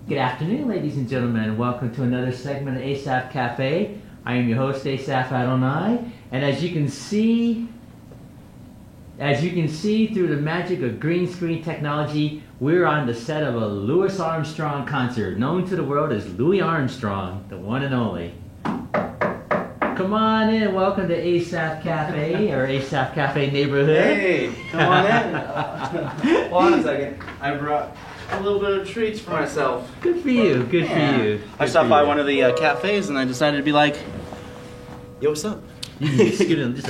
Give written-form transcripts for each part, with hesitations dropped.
Good afternoon, ladies and gentlemen. Welcome to another segment of ASAP Cafe. I am your host, Asaph Adonai, and as you can see through the magic of green screen technology, we're on the set of a Louis Armstrong concert, known to the world as Louis Armstrong, the one and only. Come on in. Welcome to ASAP Cafe, or ASAP Cafe neighborhood. Hey, come on in. Hold on a second. I brought a little bit of treats for myself. Good for you. Good for you. I stopped by one of the cafes and I decided to be like, yo, what's up? You can scoot in just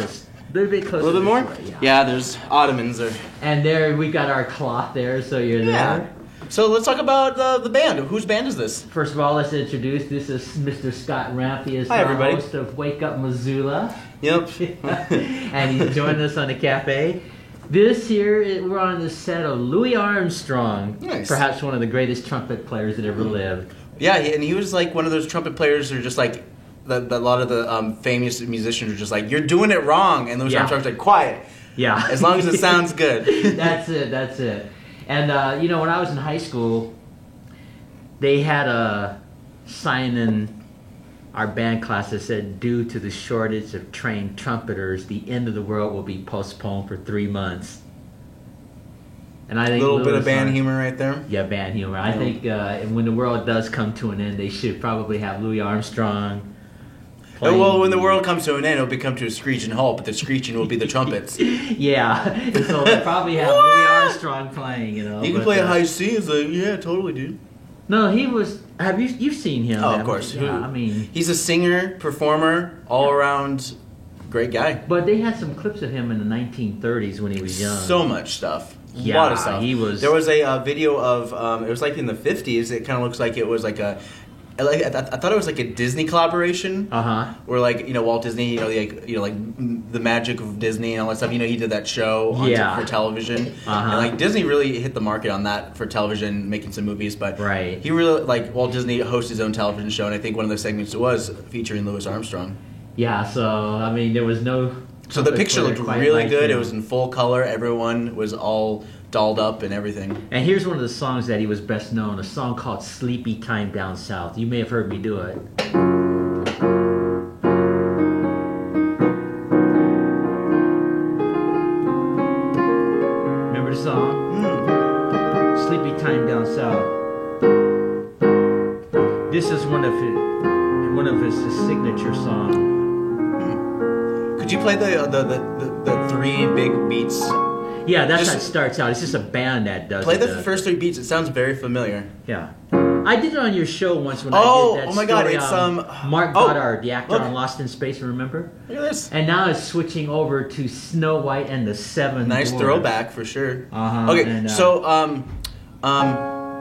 a little bit closer. A little bit more? Way, Yeah, there's ottomans there. And there we got our cloth there, so you're there. So let's talk about the band. Whose band is this? First of all, let's introduce. This is Mr. Scott Ramp. He is Hi, the everybody. host of Wake Up Missoula. Yep. And he's joining us on the cafe. This here, we're on the set of Louis Armstrong. Nice. Perhaps one of the greatest trumpet players that ever lived. Yeah, and he was like one of those trumpet players who are just like, a lot of the famous musicians are just like, you're doing it wrong. And Louis Armstrong's like, quiet. Yeah. As long as it sounds good. That's it. And, when I was in high school, they had a sign in our band class that said, due to the shortage of trained trumpeters, the end of the world will be postponed for 3 months. And I think A little bit Louis of band Armstrong- humor right there. Yeah, band humor. I think when the world does come to an end, they should probably have Louis Armstrong playing. Well, when the world comes to an end, it'll become to a screeching halt, but the screeching will be the trumpets. Yeah, so they probably have Louis Armstrong playing, He can but, play a high C. It's like, yeah, totally, dude. No, he was. Have you've seen him? Oh, of course. Yeah, I mean, He's a singer, performer, all around great guy. but they had some clips of him in the 1930s when he was young. So much stuff. A Yeah, lot of stuff. he was- There was a video of, it was like in the 50s. It kind of looks like it was like I thought it was like a Disney collaboration. Where Walt Disney, the magic of Disney and all that stuff. He did that show for television, and Disney really hit the market on that for television, making some movies. But Right. he really Walt Disney hosts his own television show, and I think one of those segments was featuring Louis Armstrong. Yeah, so I mean, there was no. So the picture player looked quite really like good. him. It was in full color. Everyone was all dolled up and everything. And here's one of the songs that he was best known, a song called Sleepy Time Down South. You may have heard me do it. Remember the song? Sleepy Time Down South. This is one of his signature songs. Could you play the three big beats? Yeah, that's how it starts out. It's just a band that does Play it. the first three beats. It sounds very familiar. Yeah. I did it on your show once when I did that oh my God, story it's, on Mark oh, Goddard, the actor look. on Lost in Space, remember? Look at this. And now it's switching over to Snow White and the Seven Nice Dwarfs. throwback for sure. Uh-huh, Okay, and, so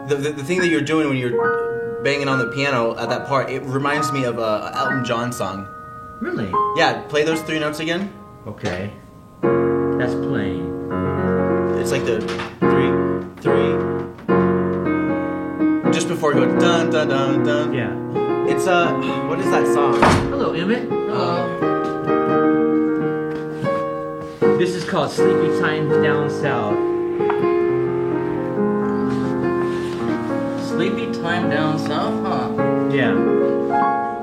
the thing that you're doing when you're banging on the piano at that part, it reminds me of a Elton John song. Really? Yeah, play those three notes again. Okay. That's playing. It's like the three. Just before it goes dun dun dun dun. Yeah. It's what is that song? Hello, Emmett. This is called Sleepy Time Down South. Sleepy Time Down South, huh? Yeah.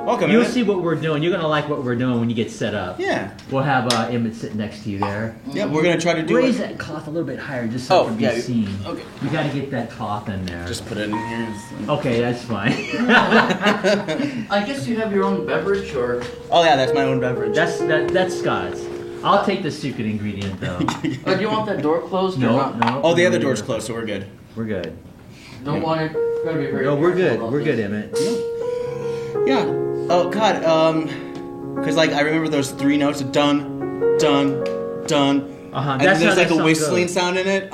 Welcome. You'll Emmett. see what we're doing. You're going to like what we're doing when you get set up. Yeah. We'll have Emmett sitting next to you there. Yeah, we're gonna try to do Raise it. that cloth a little bit higher just so it can be yeah. seen. Okay. You got to get that cloth in there. Just put it in here. Okay, that's fine. I guess you have your own beverage, or Oh yeah, that's my own beverage. that's Scott's. I'll take the secret ingredient though. do you want that door closed or No, not? no. Oh, the other door's closed, so we're good. We're good. Don't want it. Gotta be very. No, we're good. careful We're about good, this. Emmett. Yeah. Oh God. Cause I remember those three notes: dun, dun, dun. Uh-huh. And That's then how there's like that a song whistling goes. sound in it.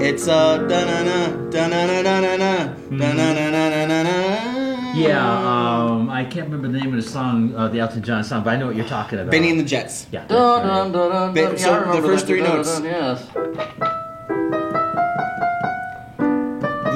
It's dun na na dun na na na na na dun na na na na na. Yeah, I can't remember the name of the song, the Elton John song, but I know what you're talking about. Benny and the Jets. Yeah. Dun, that's dun, right. dun, dun, Ba- dun. so Yeah, I the remember first that. three Dun, dun, notes. dun, yes.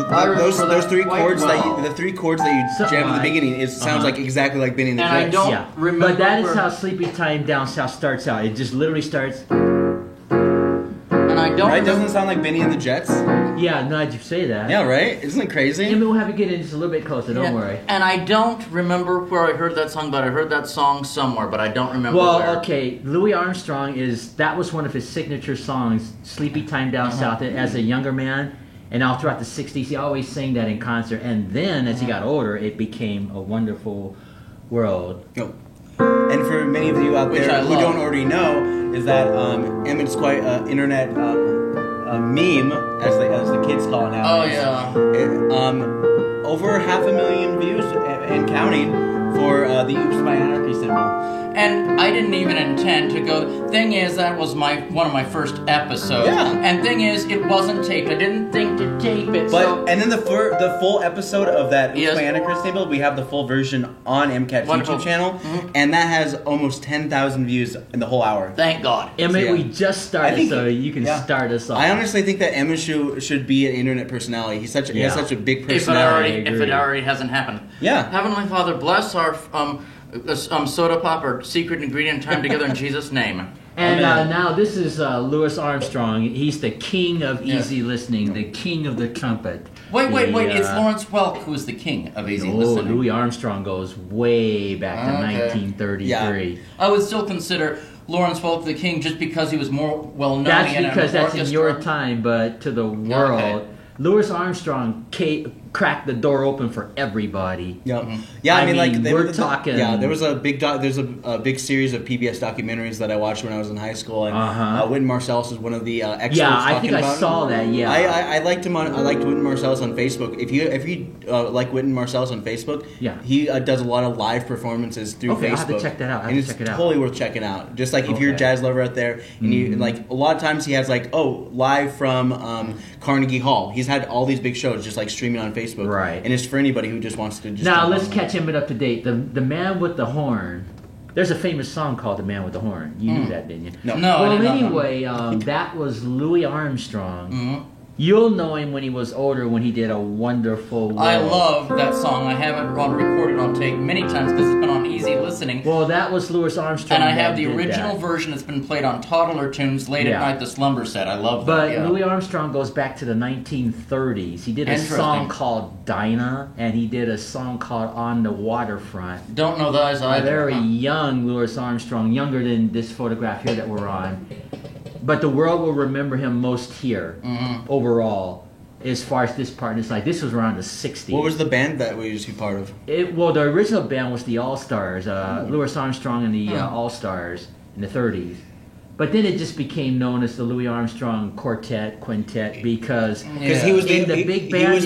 Those three quite chords well. the three chords that you Something jammed at the like- beginning, it sounds like exactly like Benny and the And I Jets. don't- Yeah, remember but that is where- how Sleepy Time Down South starts out. It just literally starts. And I Right? Doesn't it sound like Benny and the Jets? Yeah, now that you say that. Yeah, right? Isn't it crazy? And we'll have you get in just a little bit closer, don't worry. And I don't remember where I heard that song, but I heard that song somewhere, but I don't remember Well, where. okay, Louis Armstrong that was one of his signature songs, Sleepy Time Down South, as a younger man. And all throughout the 60s, he always sang that in concert. And then, as he got older, it became A Wonderful World. Oh. And for many of you out there who don't already know, is that Emmett's quite an internet meme, as the kids call it now. Oh, yeah. Over 500,000 views and counting for the Oops by Anarchy symbol. And I didn't even intend to go. Thing is, that was one of my first episodes. Yeah. And thing is, it wasn't taped. I didn't think to tape it. And then the full episode of that Yes. Oops by Anarchy symbol, we have the full version on MCAT's Wonderful. YouTube channel, and that has almost 10,000 views in the whole hour. Thank God. Emmett, Yeah. we just started, so you can start us off. I honestly think that Emmett should be an internet personality. He has such a big If it personality. already hasn't happened. Yeah. Heavenly Father, bless our soda pop, our secret ingredient, time together in Jesus' name. And now this is Louis Armstrong. He's the king of easy listening, the king of the trumpet. Wait. It's Lawrence Welk who's the king of easy listening. Louis Armstrong goes way back to 1933. Yeah. I would still consider Lawrence Welk the king just because he was more well known. That's in because an that's orchestra. in your time, but to the world, Okay. Louis Armstrong cracked the door open for everybody. Yep. Yeah, I mean, like we're talking. Yeah, there's a big series of PBS documentaries that I watched when I was in high school, and Wynton Marsalis is one of the experts. Yeah, I talking think about I saw it. that. Yeah, I liked him I liked Wynton Marsalis on Facebook. If you like Wynton Marsalis on Facebook, he does a lot of live performances through Facebook. I'll have to check that out. And it's totally worth checking out. Just like if you're a jazz lover out there, and you like a lot of times he has like live from Carnegie Hall. He's had all these big shows just like streaming on Facebook. Right. And it's for anybody who just wants to just now let's catch him up to date. The man with the horn. There's a famous song called "The Man with the Horn." You knew that, didn't you? No. I Well, did not know. anyway, that was Louis Armstrong. You'll know him when he was older, when he did A Wonderful World. I love that song. I have it recorded on tape many times because it's been on easy listening. Well, that was Louis Armstrong. And I have the that did original that. version that's been played on Toddler Tunes late at night, the slumber set. I love that. But Louis Armstrong goes back to the 1930s. He did a song called Dinah, and he did a song called On the Waterfront. Don't know those A either. very young Louis Armstrong, younger than this photograph here that we're on. But the world will remember him most here, overall, as far as this part in his life. This was around the 60s. What was the band that we used to be part of? Well, the original band was the All-Stars, Louis Armstrong and the All-Stars in the 30s. But then it just became known as the Louis Armstrong Quintet, because he was in the big band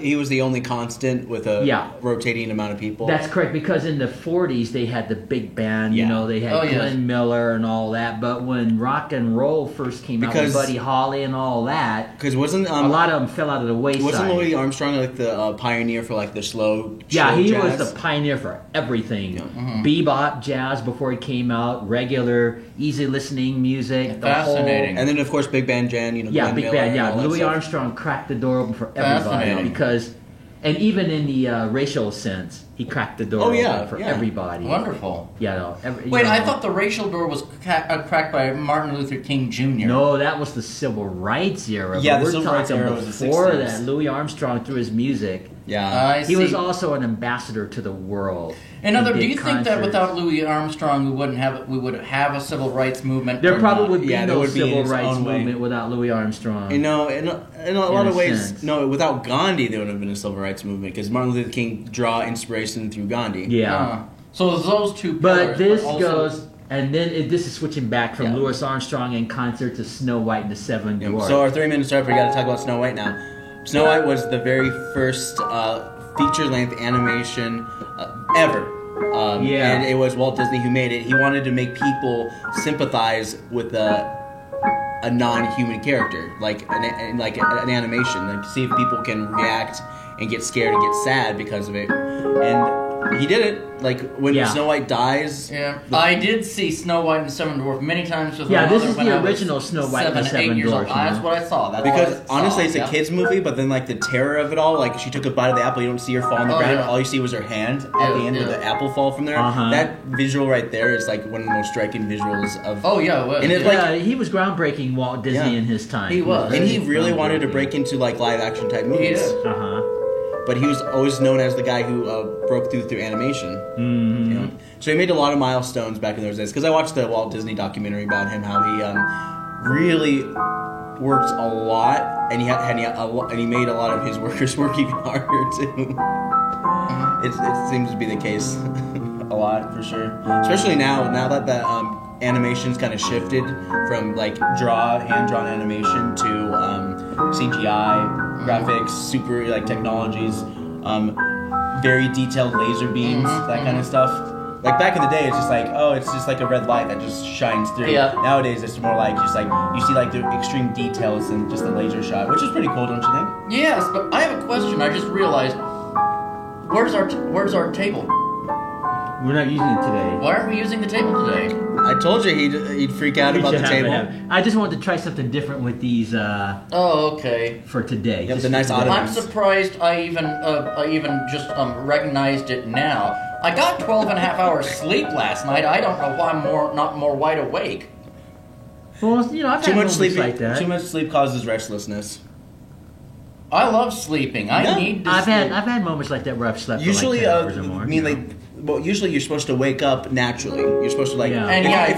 he was the only constant with a rotating amount of people. That's correct, because in the 40s they had the big band, you know, they had Glenn Miller and all that. But when rock and roll first came out with Buddy Holly and all that, because wasn't a lot of them fell out of the wayside. Wasn't Louis Armstrong like the pioneer for like the slow? Yeah, he jazz? was the pioneer for everything. Bebop, jazz before it came out, regular, easy listening music. Fascinating. And then of course Big Band Jan, Big Glenn Miller Band, and all that Louis stuff. Armstrong cracked the door open for everybody because, and even in the racial sense, he cracked the door open for everybody. Wonderful. Yeah, Wait, I thought the racial door was cracked by Martin Luther King Jr. No, that was the Civil Rights era. Yeah, but the Civil Rights era was the before 60s. that, Louis Armstrong, through his music, he was also an ambassador to the world. Do you think that without Louis Armstrong, we would have a civil rights movement? There probably would be no would be civil its rights own way. movement without Louis Armstrong. You know, in a lot of ways, sense. no. Without Gandhi, there would have been a civil rights movement because Martin Luther King draw inspiration through Gandhi. Yeah. So those two pillars. But this also, goes, and then this is switching back from Louis Armstrong in concert to Snow White and the Seven Dwarfs. So our 3 minutes are up. We got to talk about Snow White now. Snow White was the very first feature-length animation ever. And it was Walt Disney who made it. He wanted to make people sympathize with a non-human character, like an animation, like to see if people can react and get scared and get sad because of it. And He did it. Like, when Snow White dies. Yeah. I did see Snow White and the Seven Dwarfs many times with my mother. Yeah, this is the original Snow White and the 7, 8 years old. Dwarfs. That's what I saw. That's Because, what I honestly, saw. it's a kid's movie, but then, like, the terror of it all, like, she took a bite of the apple, you don't see her fall on the ground, all you see was her hand at the end with the apple fall from there. That visual right there is, like, one of the most striking visuals of... Oh, yeah, it was. And it's he was groundbreaking Walt Disney in his time. He was. And he really wanted to break into, like, live-action type movies. He did. But he was always known as the guy who broke through animation. You know? So he made a lot of milestones back in those days. Because I watched the Walt Disney documentary about him, how he really worked a lot, and he made a lot of his workers work even harder too. It seems to be the case a lot for sure. Especially now that the animation's kind of shifted from like hand-drawn animation to CGI. Graphics, super like technologies, very detailed laser beams, that kind of stuff. Like back in the day, it's just like, oh, it's just like a red light that just shines through. Yeah. Nowadays, it's more like just like you see like the extreme details in just the laser shot, which is pretty cool, don't you think? Yes, but I have a question. I just realized, where's our table? We're not using it today. Why aren't we using the table today? I told you he'd freak out about the table. I just wanted to try something different with these. Oh, okay. For today. Yep, the nice ottomans. I'm surprised I even just recognized it now. I got 12 and a half hours sleep last night. I don't know why I'm not more wide awake. Well, you know, I've had moments like that. Too much sleep causes restlessness. I love sleeping. I need to sleep. I've had moments like that where I've slept Usually, for like 10 hours or more. I mean, usually you're supposed to wake up naturally. You're supposed to like. Yeah. And I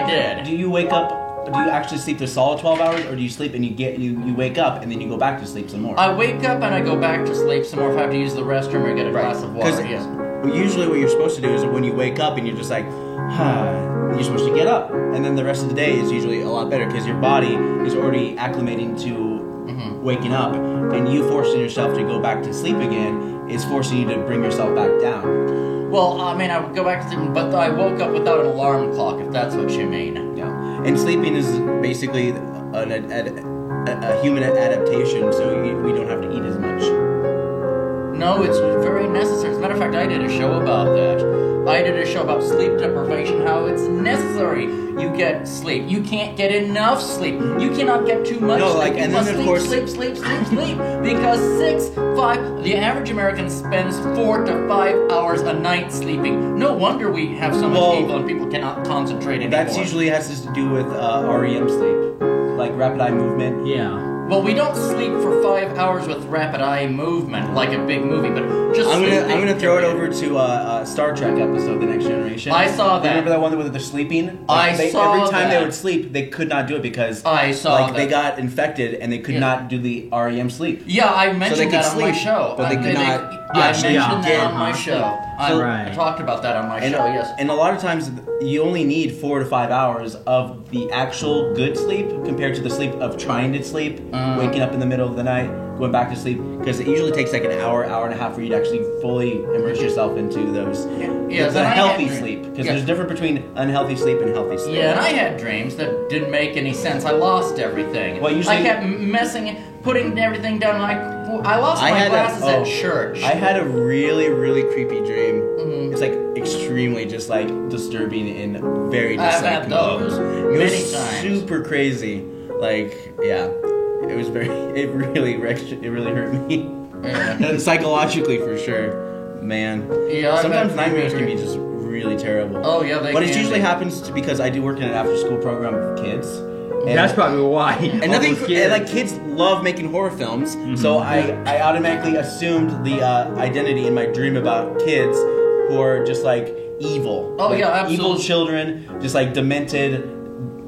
did. Do you wake up? Do you actually sleep the solid 12 hours, or do you sleep and you wake up and then you go back to sleep some more? I wake up and I go back to sleep some more if I have to use the restroom or get a glass of water. Yes. Usually what you're supposed to do is when you wake up and you're just like, you're supposed to get up, and then the rest of the day is usually a lot better because your body is already acclimating to waking up, and you forcing yourself to go back to sleep again is forcing you to bring yourself back down. Well, I mean, I would go back to sleep, but I woke up without an alarm clock, if that's what you mean. Yeah. And sleeping is basically a human adaptation, so we don't have to eat as much. No, it's very necessary. As a matter of fact, I did a show about that. I did a show about sleep deprivation, how it's necessary you get sleep. You can't get enough sleep. You cannot get too much sleep. You must sleep. Because the average American spends 4 to 5 hours a night sleeping. No wonder we have so much evil and people cannot concentrate anymore. That usually has to do with REM sleep, like rapid eye movement. Yeah. Well, we don't sleep for 5 hours with rapid eye movement like a big movie, but just I'm gonna throw it over to Star Trek episode, The Next Generation. I saw that. Remember that one where they're sleeping? Every time they would sleep, they could not do it because they got infected and they could not do the REM sleep. Yeah, I mentioned that on my sleep, show. But they could not. I mentioned that on my show. I talked about that on my show, yes. And a lot of times, you only need 4 to 5 hours of the actual good sleep compared to the sleep of trying to sleep, waking up in the middle of the night, going back to sleep, because it usually takes like an hour and a half for you to actually fully immerse yourself into those. It's a healthy sleep, because there's a difference between unhealthy sleep and healthy sleep. Yeah, and I had dreams that didn't make any sense. I lost everything. Well, usually I kept putting everything down, and I lost my glasses at church. I had a really, really creepy dream. It's like extremely just like disturbing and very just I've had those many times. Super crazy. Like, yeah. It was it really hurt me. Yeah. Psychologically for sure. Man. Yeah, sometimes nightmares can be just really terrible. Oh yeah, But it usually happens because I do work in an after school program with kids. And that's probably why. And nothing. Kids love making horror films, so I automatically assumed the identity in my dream about kids who are just like evil. Oh yeah, absolutely. Evil children, just like demented,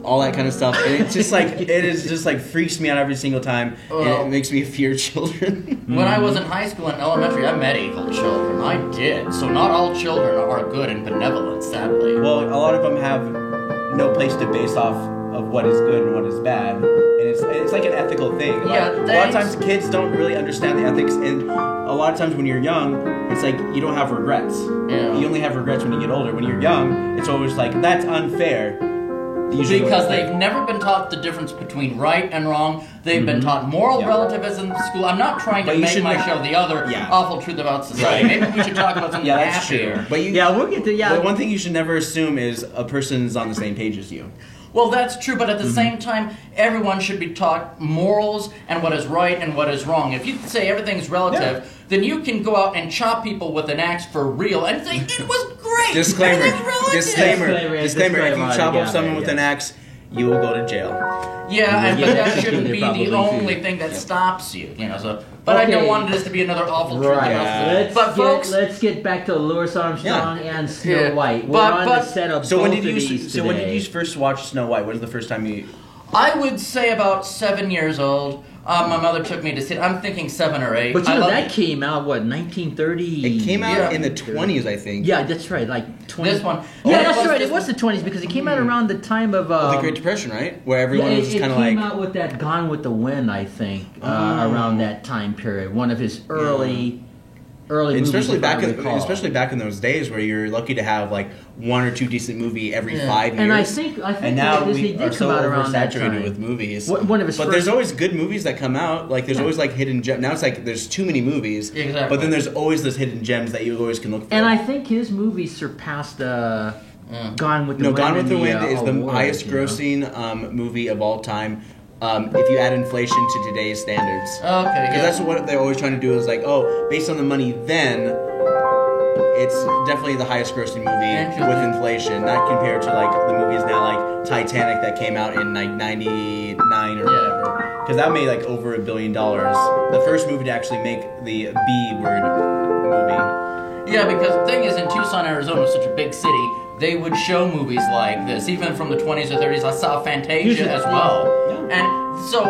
all that kind of stuff. And it's just like freaks me out every single time, and it makes me fear children. When I was in high school and elementary, I met evil children. I did. So not all children are good and benevolent, sadly. Well, a lot of them have no place to base off of what is good and what is bad, and it's like an ethical thing. Yeah, a lot of times kids don't really understand the ethics, and a lot of times when you're young, it's like you don't have regrets. Yeah. You only have regrets when you get older. When you're young, it's always like that's unfair. Usually because they've never been taught the difference between right and wrong. They've been taught moral relativism in school. I'm not trying to make my show the other awful truth about society. Maybe we should talk about something that's happier. true. But we'll get to But one thing you should never assume is a person's on the same page as you. Well, that's true, but at the same time, everyone should be taught morals and what is right and what is wrong. If you say everything's relative, then you can go out and chop people with an axe for real and say, it was great! Disclaimer. Everything's relative! Disclaimer. If you chop off someone with an axe, you will go to jail. Yeah, but that executed shouldn't be probably, the only too. thing that stops you. So, but I don't want this to be another awful truth. Right. Folks, Let's get back to Louis Armstrong and Snow White. We're But- on but- the set of So both when did of these you today. first watch Snow White? When was the first time you? I would say about 7 years old. My mother took me to see it. I'm thinking 7 or 8. But that it. came out, 1930? It came out Yeah. in the 20s, I think. Yeah, that's right, like 20. This one. Yeah, Oh, that's it right. was It was the 20s because it came out around the time of... The Great Depression, right? Where everyone was it kind of came like. out with that Gone with the Wind, I think, around that time period. One of his early And movies, especially if I back in recall. especially back in those days where you're lucky to have like 1 or 2 decent movie every 5 years. And I think and now Disney we did are come so out around that oversaturated time. with movies. One of his but first- there's always good movies that come out. Like there's always like hidden gems. Now it's like there's too many movies. Exactly. But then there's always those hidden gems that you always can look for. And I think his movie surpassed Gone with the Wind. Gone with the Wind is the awards, highest you know? grossing movie of all time. If you add inflation to today's standards. Okay, Because that's what they're always trying to do is like, based on the money then, it's definitely the highest grossing movie with inflation, not compared to like the movies now like Titanic that came out in like 99 or whatever. Because that made like over $1 billion. The first movie to actually make the B word movie. Yeah, because the thing is, in Tucson, Arizona, was such a big city, they would show movies like this, even from the 20s or 30s. I saw Fantasia as well. Yeah. And so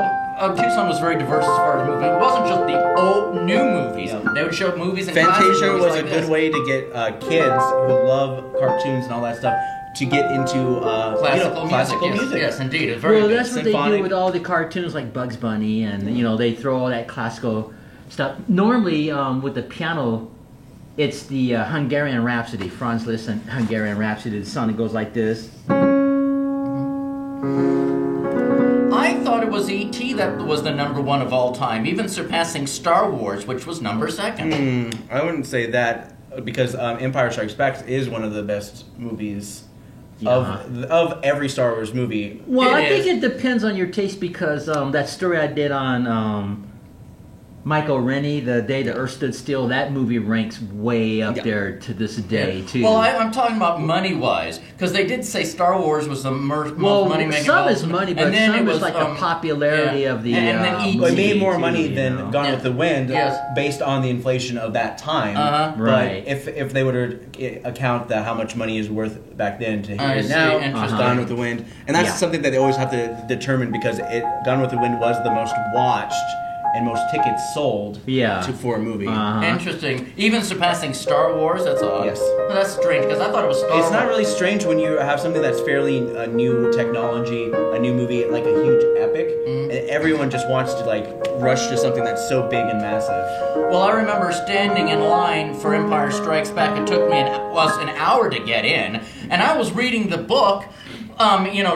Tucson was very diverse as far as movies. It wasn't just the old new movies. Yeah. They would show movies and Fantasia classic movies was like a good this. way to get kids who love cartoons and all that stuff to get into Classical music. Yes, indeed. It's very Well, good. that's what they Symphonic. do with all the cartoons like Bugs Bunny, and they throw all that classical stuff. Normally, with the piano, it's the Hungarian Rhapsody, Franz Liszt and Hungarian Rhapsody. The song that goes like this. I thought it was E.T. that was the #1 of all time, even surpassing Star Wars, which was #2. I wouldn't say that because Empire Strikes Back is one of the best movies of every Star Wars movie. Well, I It think is. it depends on your taste because that story I did on Michael Rennie, The Day the Earth Stood Still, that movie ranks way up there to this day, too. Well, I'm talking about money-wise, because they did say Star Wars was the most money-making. some is money, but and then some it was is like the popularity of the and then E.T. Well, it made more too, money you than know. Gone with the Wind, Yes. based on the inflation of that time. Uh-huh. Right. But if they were to account how much money is worth back then to I here see. now, Interesting. Gone with the Wind, and that's Yeah. something that they always have to determine because Gone with the Wind was the most watched and most tickets sold for a movie. Interesting. Even surpassing Star Wars, that's odd. Yes. Well, that's strange, because I thought it was Star Wars. It's not really strange when you have something that's fairly new technology, a new movie, like a huge epic, and everyone just wants to like rush to something that's so big and massive. Well, I remember standing in line for Empire Strikes Back. It took me an hour to get in, and I was reading the book.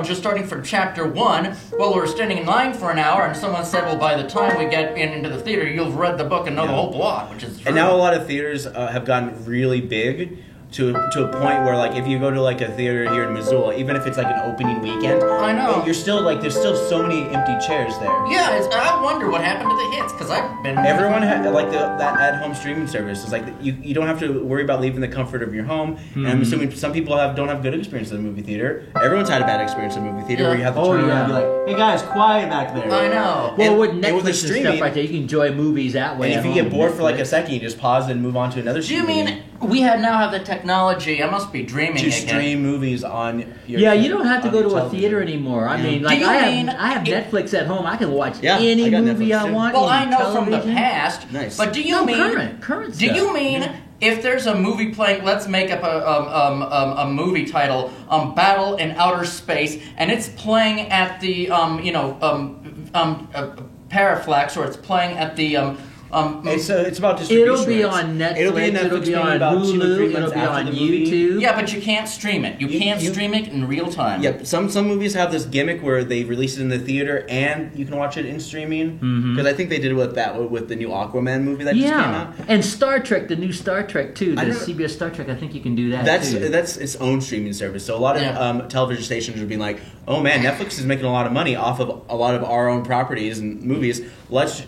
Just starting from chapter 1. Well, we were standing in line for an hour, and someone said, "Well, by the time we get into the theater, you'll have read the book and know the whole plot," which is true. And now a lot of theaters have gotten really big to a point where like if you go to like a theater here in Missoula, even if it's like an opening weekend, I know. you're still like there's still so many empty chairs there. Yeah, I wonder what happened to the hits, because I've been... Everyone had like that at-home streaming service. It's like you don't have to worry about leaving the comfort of your home. And I'm assuming some people don't have good experience at the movie theater. Everyone's had a bad experience at the movie theater where you have to turn around and be like, "Hey guys, quiet back there." I know. Well, And- with and Netflix with the and streaming- stuff like that, you can enjoy movies that way. And if at you get home. bored for like a Netflix. second, you just pause and move on to another Do you streaming. mean we now have the technology? I must be dreaming to again. stream movies on your Yeah, you don't have to on go your to a television. theater anymore. I mean, Do like you mean I have it- Netflix at home. I can watch Yeah, any I got movie Netflix I too. want. Well, I any know from the television. past. Nice. But do you No, mean current Do stuff. you mean if there's a movie playing? Let's make up a movie title, Battle in Outer Space, and it's playing at the Paraflex, or it's playing at the It's about distribution. It'll be rights. on Netflix. It'll be on Hulu. It'll be on YouTube. Yeah, but you can't stream it. You can't stream it in real time. Yep. Some movies have this gimmick where they release it in the theater and you can watch it in streaming. Because I think they did with the new Aquaman movie that just came out. And Star Trek, the new Star Trek too. The CBS Star Trek. I think you can do that. That's its own streaming service. So a lot of television stations are being like, "Oh man, Netflix is making a lot of money off of a lot of our own properties and movies. Let's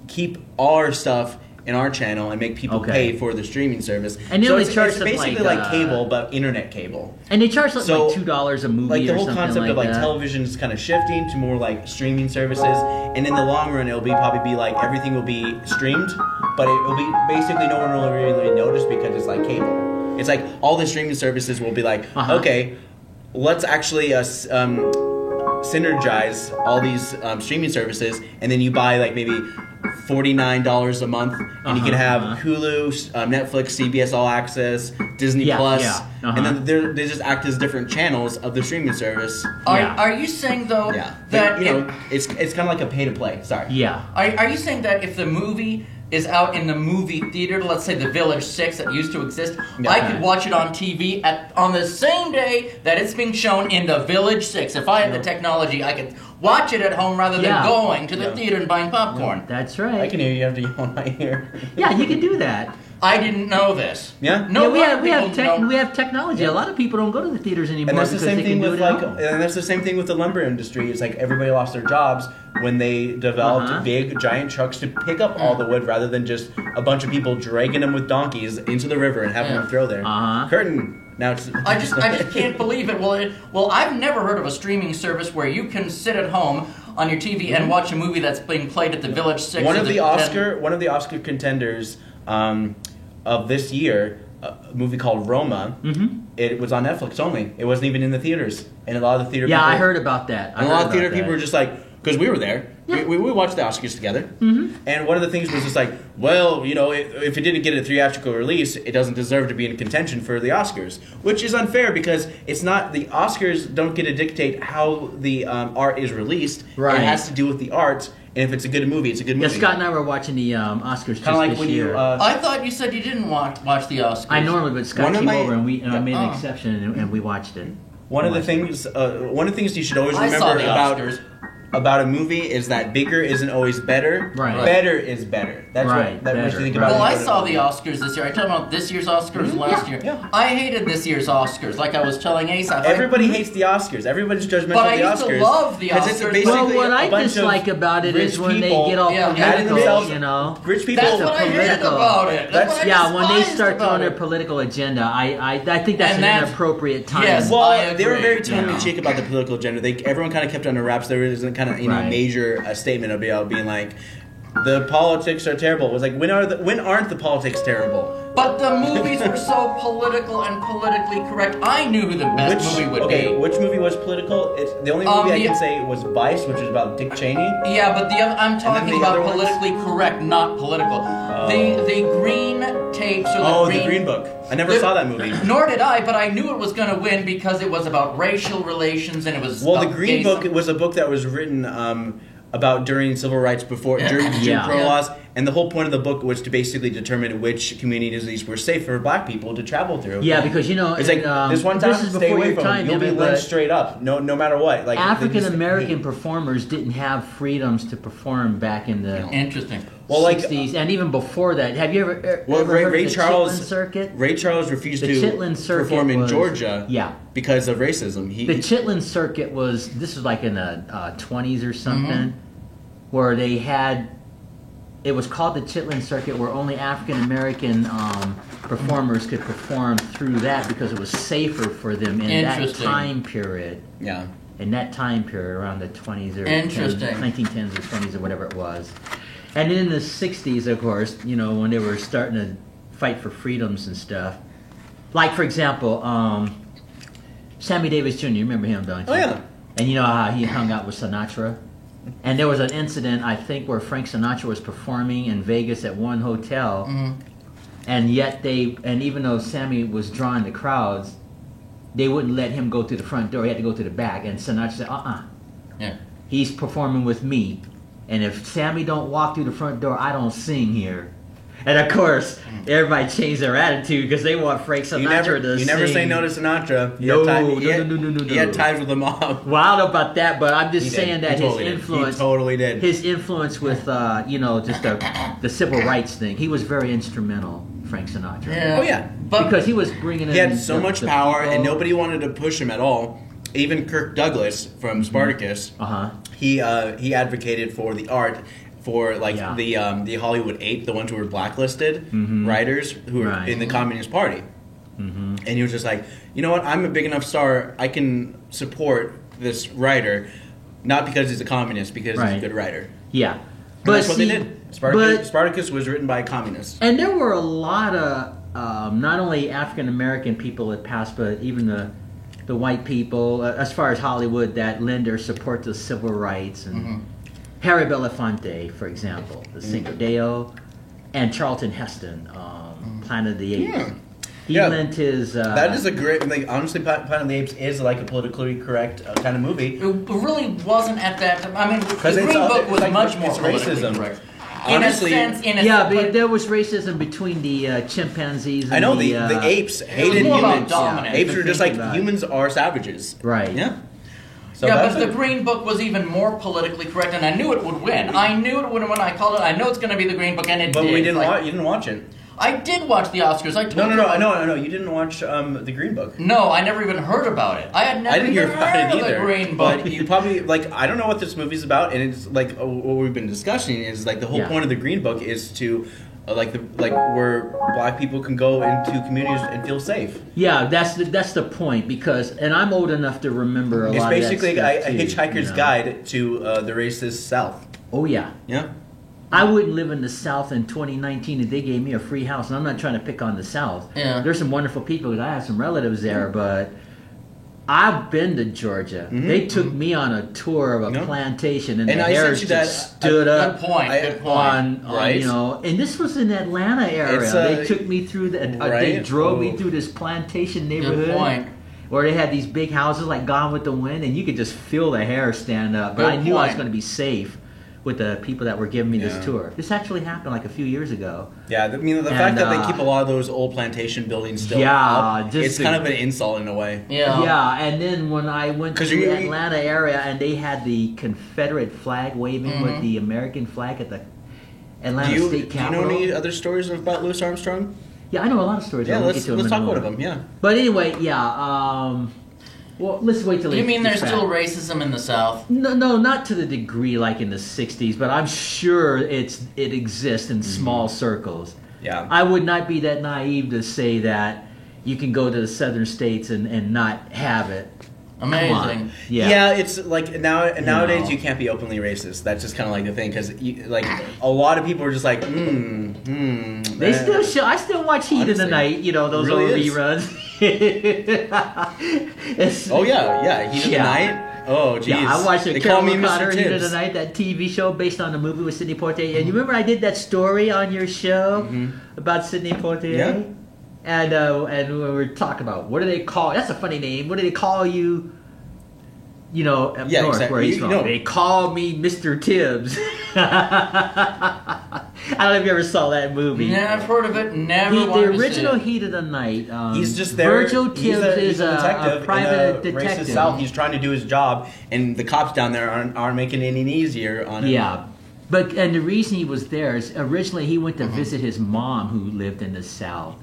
keep all our stuff in our channel and make people pay for the streaming service." And so they it's charge basically like cable, but internet cable. And they charge like $2 a movie. Like the or whole something concept like of like that. television is kind of shifting to more like streaming services, and in the long run, it'll probably be like everything will be streamed, but it will be basically no one will really notice because it's like cable. It's like all the streaming services will be like, okay, let's actually synergize all these streaming services, and then you buy like maybe $49 a month, and you can have Hulu, Netflix, CBS All Access, Disney Plus, and then they just act as different channels of the streaming service. Are you saying though that it's kind of like a pay to play? Sorry. Yeah. Are you saying that if the movie is out in the movie theater, let's say the Village 6 that used to exist, I could watch it on TV on the same day that it's being shown in the Village 6. If I had the technology, I could watch it at home rather than going to the theater and buying popcorn. That's right. I can hear you have to yell in my ear. Yeah, you can do that. I didn't know this. Yeah. No, we have technology. A lot of people don't go to the theaters anymore. And that's the because same they thing can with do it at home. and that's the same thing with the lumber industry. It's like everybody lost their jobs when they developed big giant trucks to pick up all the wood rather than just a bunch of people dragging them with donkeys into the river and having them throw there. Curtain. Now it's I just can't believe it. Well, I've never heard of a streaming service where you can sit at home on your TV and watch a movie that's being played at the Village 6. One of the Oscar contenders of this year, a movie called Roma. It was on Netflix only. It wasn't even in the theaters, and a lot of the theater. Yeah, I heard about that. A lot of theater people were just like, because we were there. Yeah. We watched the Oscars together. And one of the things was just like, well, if it didn't get a theatrical release, it doesn't deserve to be in contention for the Oscars, which is unfair because it's not the Oscars don't get to dictate how the art is released. Right. It has to do with the art. And if it's a good movie, it's a good movie. Yeah, Scott and I were watching the Oscars just like this when year. I thought you said you didn't watch the Oscars. I normally, but Scott came over and I made an exception and we watched it. One of the things you should always remember about a movie is that bigger isn't always better. Right. Better is better. That's what you think about. Well, I saw the Oscars this year. I told about this year's Oscars last year. Yeah. I hated this year's Oscars. Like I was telling Asaph. Everybody hates the Oscars. Everybody's judgmental of the Oscars. But I used to love the Oscars. Well, what I dislike about it is when they get all political, Rich people. That's what I hated about it. When they start throwing their political agenda, I think that's an inappropriate time. Yes, well, they were very tongue-in-cheek about the political agenda. Everyone kind of kept it under wraps. There wasn't kind of major statement about being like, the politics are terrible. It was like, when aren't the politics terrible? But the movies were so political and politically correct. I knew who the best movie would be. Which movie was political? It's the only movie I can say was Vice, which is about Dick Cheney. Yeah, but I'm talking about politically correct, not political. The green tapes or the Green Book. I never saw that movie. Nor did I, but I knew it was going to win because it was about racial relations and it was. Well, the Green Book was a book that was written about during civil rights during Jim Crow laws, and the whole point of the book was to basically determine which communities were safe for black people to travel through. Yeah, because it's like this one time, stay away from it. You'll be lynched straight up, no matter what. Like African American performers didn't have freedoms to perform back in the 60s, and even before that. Have you ever heard of the Chitlin Circuit? Ray Charles refused to perform in Georgia because of racism. The Chitlin Circuit was like in the 20s or something, where they had. It was called the Chitlin Circuit, where only African American performers could perform through that because it was safer for them in that time period. Yeah. In that time period, around the 20s or 1910s or 20s or whatever it was. And in the 60s, of course, when they were starting to fight for freedoms and stuff. Like, for example, Sammy Davis Jr., you remember him, don't you? Oh, yeah. And you know how he hung out with Sinatra? And there was an incident, I think, where Frank Sinatra was performing in Vegas at one hotel, and yet even though Sammy was drawing the crowds, they wouldn't let him go to the front door. He had to go to the back, and Sinatra said, Yeah. He's performing with me. and if Sammy don't walk through the front door, I don't sing here. And of course, everybody changed their attitude because they want Frank Sinatra to sing. You never say no to Sinatra. No. He had ties with the mob. Well, I don't know about that, but I'm just saying that his influence. He totally did. His influence with, just the civil rights thing. He was very instrumental, Frank Sinatra. Yeah. Oh, yeah. Because he was bringing in... He had so much power, people. and nobody wanted to push him at all. Even Kirk Douglas from Spartacus, he advocated for the art, for the Hollywood 8, the ones who were blacklisted writers who were in the Communist Party. And he was just like, you know what, I'm a big enough star, I can support this writer, not because he's a communist, because he's a good writer. Yeah. And but that's what they did. Spartacus was written by communists. And there were a lot of, not only African-American people that passed, but even the white people, as far as Hollywood, that lend their support to civil rights. And Harry Belafonte, for example, the Cinco de Mayo, and Charlton Heston, Planet of the Apes. Yeah. He lent his... that is a great... honestly, Planet of the Apes is like a politically correct kind of movie. It really wasn't at that time. I mean, the Green Book was much more politically correct. Honestly, but there was racism between the chimpanzees and I know the apes hated humans. Apes were just like humans are savages. Right. Yeah. So but the Green Book was even more politically correct, and I knew it would win. I knew it would win when I called it. I know it's going to be the Green Book, and it did. But you didn't watch it. I did watch the Oscars. I told you. No. You didn't watch the Green Book. No, I never even heard about it. I had never didn't hear about it either. The Green Book. But you probably I don't know what this movie's about, and it's like what we've been discussing is like the whole point of the Green Book is to where black people can go into communities and feel safe. Yeah, that's the point because, and I'm old enough to remember a lot. It's basically of that a hitchhiker's guide to the racist South. Oh yeah. Yeah. I wouldn't live in the South in 2019 if they gave me a free house. And I'm not trying to pick on the South. Yeah. There's some wonderful people. I have some relatives there, but I've been to Georgia. They took me on a tour of a plantation, and the hairs just stood up. Good point. On and this was in the Atlanta area. They took me through they drove me through this plantation neighborhood. Good point. Where they had these big houses like Gone with the Wind, and you could just feel the hair stand up. But I knew I was going to be safe with the people that were giving me this tour. This actually happened like a few years ago. Yeah, the fact that they keep a lot of those old plantation buildings still up, it's kind of an insult in a way. Yeah. Yeah, and then when I went to the Atlanta area and they had the Confederate flag waving with the American flag at the Atlanta State Capitol. Do you know any other stories about Louis Armstrong? Yeah, I know a lot of stories. Yeah, let's talk about them, yeah. But anyway, well, let's wait till You mean there's still racism in the South? No, not to the degree like in the 60s, but I'm sure it exists in small circles. Yeah. I would not be that naive to say that you can go to the southern states and not have it. Amazing. Yeah, it's like nowadays you can't be openly racist. That's just kind of like the thing because a lot of people are just like, They still show. I still watch Heat in the Night. Those really old reruns. Oh yeah, Heat of the Night. Oh, jeez. Yeah, I watched They Carol call me O'Connor, Mr. Heat of Tibbs. the Night, that TV show based on the movie with Sidney Poitier. And you remember I did that story on your show about Sidney Poitier? Yeah. And we were talking about, what do they call, that's a funny name, what do they call you, up north exactly. where he's from? They call me Mr. Tibbs. I don't know if you ever saw that movie. Yeah, I've heard of it. The original Heat of the Night. He's just there. Virgil Tibbs is a detective private in a detective. racist South. He's trying to do his job, and the cops down there aren't making it any easier on him. Yeah. And the reason he was there is originally he went to visit his mom who lived in the South.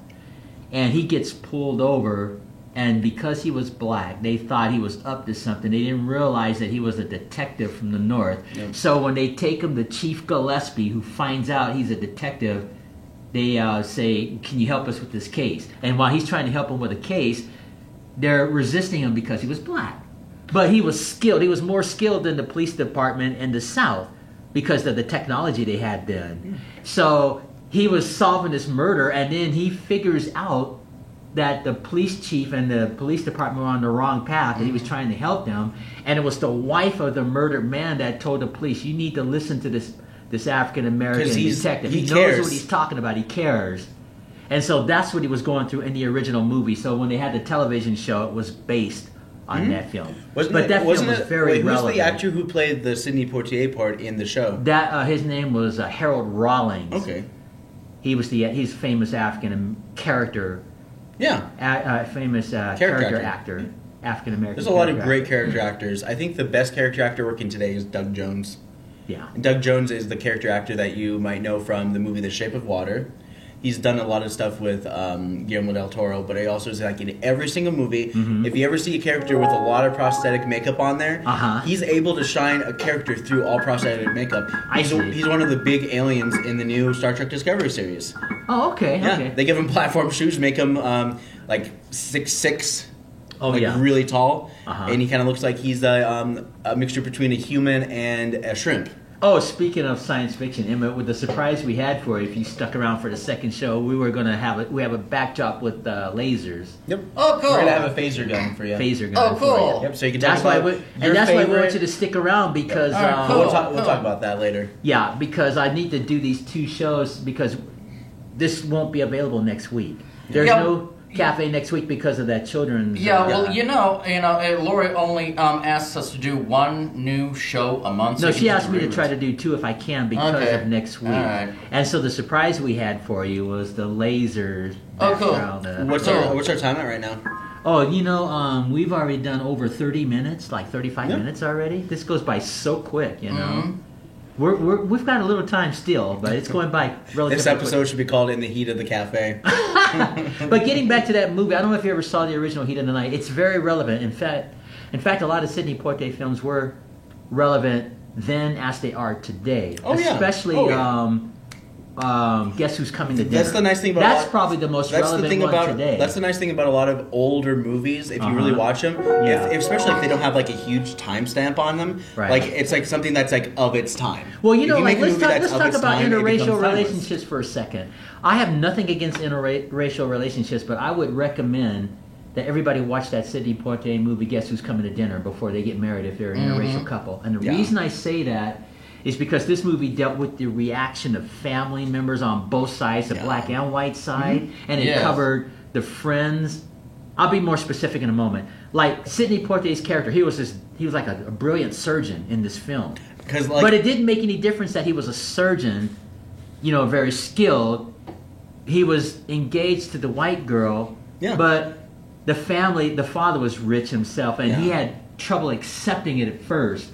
And he gets pulled over, and because he was black, they thought he was up to something. They didn't realize that he was a detective from the North. Yep. So when they take him to Chief Gillespie, who finds out he's a detective, they say, can you help us with this case? And while he's trying to help him with a case, they're resisting him because he was black. But he was skilled. He was more skilled than the police department in the South because of the technology they had then. So he was solving this murder, and then he figures out that the police chief and the police department were on the wrong path, and he was trying to help them. And it was the wife of the murdered man that told the police, you need to listen to this African-American detective. He knows what he's talking about. He cares. And so that's what he was going through in the original movie. So when they had the television show, it was based on that film. Wasn't but it, that wasn't film was it, very wait, who's relevant. the actor who played the Sidney Poitier part in the show? That his name was Harold Rawlings. Okay. He's a famous African character. Yeah. Famous character actor. African American. There's a lot of great character actors. I think the best character actor working today is Doug Jones. Yeah. And Doug Jones is the character actor that you might know from the movie The Shape of Water. He's done a lot of stuff with Guillermo del Toro, but he also is like in every single movie. Mm-hmm. If you ever see a character with a lot of prosthetic makeup on there, he's able to shine a character through all prosthetic makeup. He's one of the big aliens in the new Star Trek Discovery series. Oh, okay. Yeah, okay. They give him platform shoes, make him like 6'6". Oh, like yeah. really tall, and he kind of looks like he's a mixture between a human and a shrimp. Oh, speaking of science fiction, Emma, with the surprise we had for you, if you stuck around for the second show, we were going to have we have a backdrop with lasers. Yep. Oh, cool. We're gonna have a phaser gun for you. Phaser gun. Oh, cool. For you. Yep. So you can That's talk why about that's why we favorite... want you to stick around because cool. We'll talk about that later. Yeah, because I need to do these two shows because this won't be available next week. There's no cafe next week because of that children's. Well, you know, Lori only asks us to do one new show a month. No, she asked me to try to do two if I can because of next week. Right. And so the surprise we had for you was the lasers. Oh, cool. What's our time at right now? Oh, you know, we've already done over 30 minutes, like 35 minutes already. This goes by so quick, you know. Mm-hmm. We've got a little time still, but it's going by relatively This episode quick. should be called In the Heat of the Cafe. But getting back to that movie, I don't know if you ever saw the original Heat of the Night. It's very relevant. In fact, a lot of Sidney Poitier films were relevant then as they are today. Oh, yeah. Especially, Guess Who's Coming to Dinner. That's the nice thing about That's probably the most relevant one today. That's the nice thing about a lot of older movies. If you really watch them, especially if they don't have like a huge timestamp on them, like it's like something that's like of its time. Well, you know, like let's talk about time, interracial relationships for a second. I have nothing against interracial relationships, but I would recommend that everybody watch that Sidney Poitier movie, Guess Who's Coming to Dinner, before they get married if they're an interracial couple. And the reason I say that is because this movie dealt with the reaction of family members on both sides, the black and white side, and it covered the friends. I'll be more specific in a moment. Like Sidney Poitier's character, he was like a brilliant surgeon in this film. But it didn't make any difference that he was a surgeon, you know, very skilled. He was engaged to the white girl, but the father was rich himself, and he had trouble accepting it at first.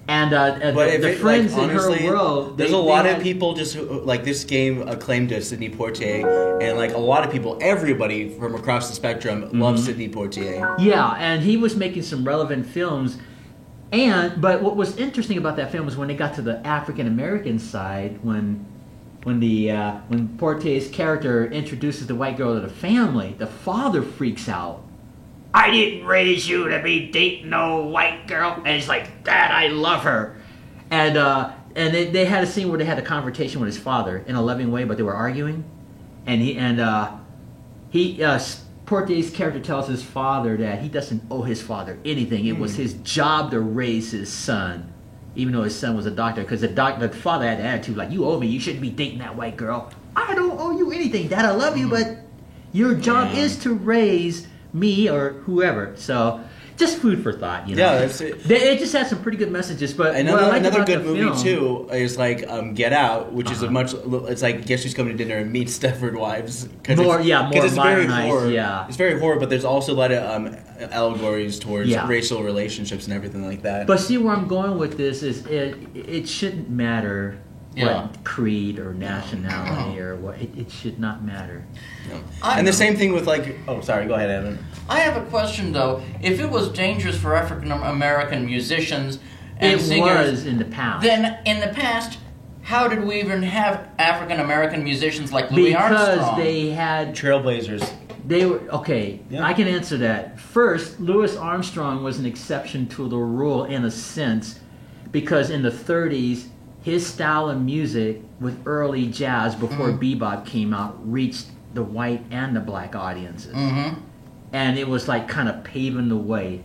And the friends in her world, there's a lot of people just like this game acclaimed to Sidney Poitier, and like a lot of people, everybody from across the spectrum loves Sidney Poitier. Yeah, and he was making some relevant films. But what was interesting about that film was when they got to the African American side, when Poitier's character introduces the white girl to the family, the father freaks out. I didn't raise you to be dating no white girl. And he's like, Dad, I love her. And they had a scene where they had a conversation with his father in a loving way, but they were arguing. And Poitier's character tells his father that he doesn't owe his father anything. It was his job to raise his son, even though his son was a doctor. Because the father had the attitude like, you owe me. You shouldn't be dating that white girl. I don't owe you anything, Dad. I love you, but your job is to raise me or whoever. So just food for thought, you know. Yeah, that's it. It just had some pretty good messages. But another good movie too is like Get Out, which is it's like Guess Who's Coming to Dinner meets Stepford Wives. More it's modernized. Very horror. It's very horror, but there's also a lot of allegories towards racial relationships and everything like that. But see where I'm going with this is it shouldn't matter what creed or nationality or what it should not matter. And the same thing with like go ahead, Evan. I have a question though. If it was dangerous for African American musicians and singers, was in the past. Then in the past, how did we even have African American musicians like Louis Armstrong? Because they had trailblazers. They were I can answer that. First, Louis Armstrong was an exception to the rule in a sense, because in the 30s, his style of music with early jazz before bebop came out reached the white and the black audiences. And it was like kind of paving the way.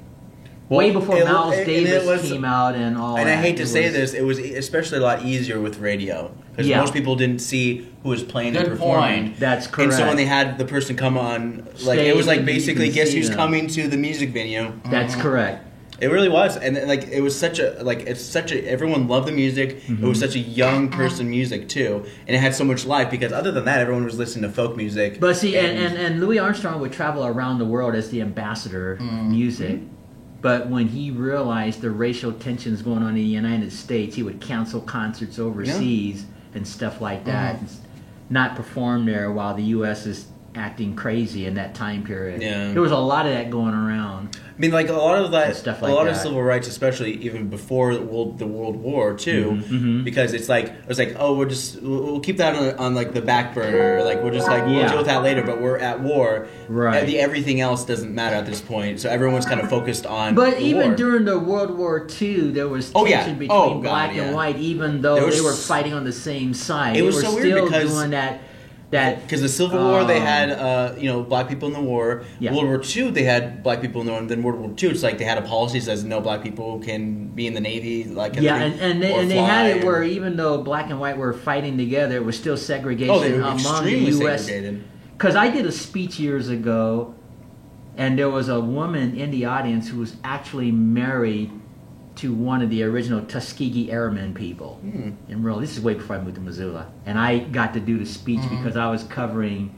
Way before Miles Davis came out and all and that. I hate to say this, it was especially a lot easier with radio. because Yeah. most people didn't see who was playing Good and performing. point. That's correct. And so when they had the person come on, like Stage, it was like and you basically can guess see who's them. coming to the music venue. That's correct. It really was, and like it was such a like it's such a everyone loved the music. It was such a young person music too, and it had so much life because other than that, everyone was listening to folk music. But see, and Louis Armstrong would travel around the world as the ambassador of music. But when he realized the racial tensions going on in the United States, he would cancel concerts overseas and stuff like that, and not perform there while the U.S. is acting crazy in that time period. Yeah. There was a lot of that going around. I mean, like a lot of that, Stuff a like lot of that. civil rights, especially even before the World War too, Mm-hmm, because it's like oh we'll keep that on like the back burner, like we'll just like we'll Yeah. deal with that later. But we're at war, Right. Everything else doesn't matter at this point, so everyone's kind of focused on. But the even war. during the World War II, there was Oh, yeah. tension Oh, between God, black yeah. and white, even though There was they were s- fighting on the same side. It They was were so weird still because- doing that. Because the Civil War, they had black people in the war. Yeah. World War II, they had black people in the war. And then World War II, it's like they had a policy that says no black people can be in the Navy. Like Yeah, and they had it or- where even though black and white were fighting together, it was still segregation oh, they were among the extremely U.S. segregated. Because I did a speech years ago, and there was a woman in the audience who was actually married to one of the original Tuskegee Airmen people. And real, this is way before I moved to Missoula, and I got to do the speech because I was covering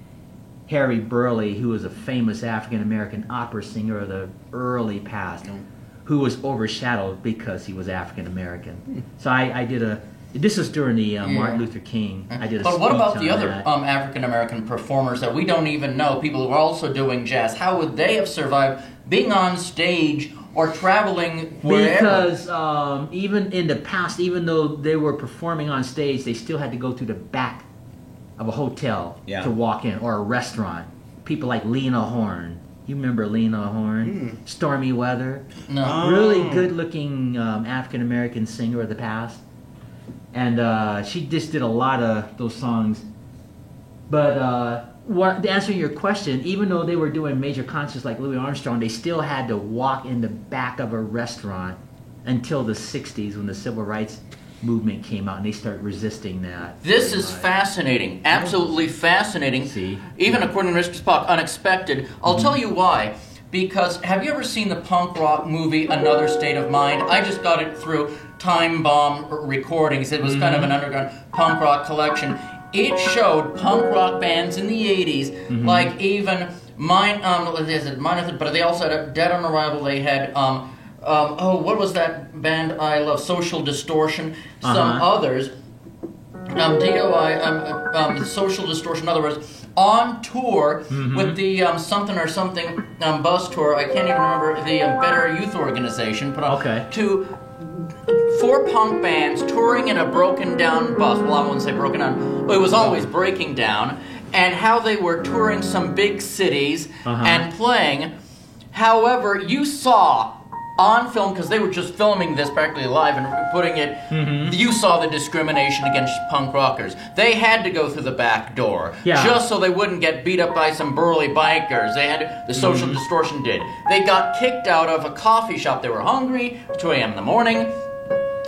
Harry Burleigh, who was a famous African American opera singer of the early past, who was overshadowed because he was African American. So I did a. This was during the Martin Luther King. I did a But speech what about on the other that. African American performers that we don't even know? People who are also doing jazz. How would they have survived being on stage or traveling wherever? Because even in the past, even though they were performing on stage, they still had to go to the back of a hotel Yeah. to walk in, or a restaurant. People like Lena Horne. You remember Lena Horne? Stormy Weather. No. Really good-looking African American singer of the past, and she just did a lot of those songs. But answering your question, even though they were doing major concerts like Louis Armstrong, they still had to walk in the back of a restaurant until the '60s when the Civil Rights Movement came out and they started resisting that. This is fascinating, absolutely fascinating. See? Even according to Mr. Spock, unexpected. I'll tell you why. Because have you ever seen the punk rock movie Another State of Mind? I just got it through Time Bomb Recordings. It was kind of an underground punk rock collection. It showed punk rock bands in the 80s, like even but they also had Dead on Arrival. They had what was that band I love? Social Distortion. Some others. DOI, Social Distortion. In other words, on tour with the something or something bus tour. I can't even remember the Better Youth Organization. Put on to 4 punk bands touring in a broken down bus. Well, I wouldn't say broken down. Well, it was always breaking down. And how they were touring some big cities and playing. However, you saw on film, because they were just filming this practically live and putting it, you saw the discrimination against punk rockers. They had to go through the back door, just so they wouldn't get beat up by some burly bikers. They had the Social Distortion did. They got kicked out of a coffee shop. They were hungry, 2 a.m. in the morning.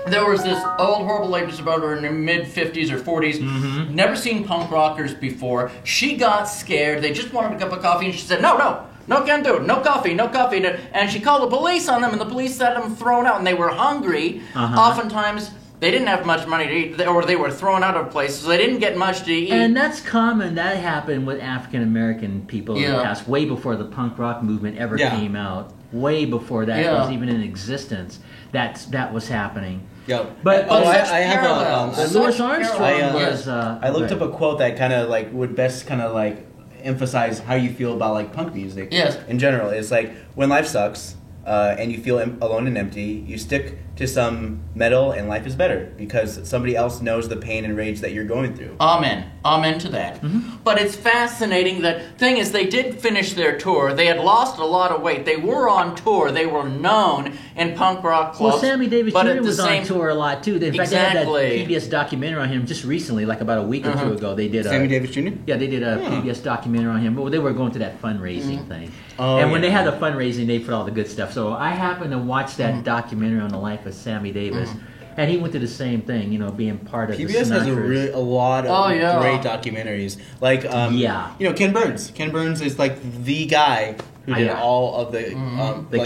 There was this old horrible lady about her in her mid-50s or 40s, never seen punk rockers before. She got scared. They just wanted a cup of coffee, and she said, no, can't do it. No coffee. And she called the police on them, and the police had them thrown out, and they were hungry. Oftentimes, they didn't have much money to eat, or they were thrown out of places, so they didn't get much to eat. And that's common. That happened with African American people in the past, way before the punk rock movement ever came out. Way before that was even in existence. That was happening. Yeah, But I have a Louis Armstrong was. I looked up a quote that kind of like would best kind of like emphasize how you feel about like punk music. Yes. In general, it's like when life sucks and you feel alone and empty, you stick to some metal and life is better because somebody else knows the pain and rage that you're going through. Amen to that. But it's fascinating that thing is they did finish their tour. They had lost a lot of weight. They were on tour. They were known in punk rock clubs. Well, Sammy Davis but Jr. was on tour a lot too. In fact, they had that PBS documentary on him just recently, like about a week or two ago. They did Sammy Davis Jr.? Yeah, they did a PBS documentary on him. But they were going to that fundraising thing. Oh, and when they had the fundraising, they put all the good stuff. So I happened to watch that documentary on the life of Sammy Davis. And he went through the same thing, being part of PBS the has Sinatra's. a lot of great documentaries. Like, Ken Burns. Ken Burns is like the guy who did all of the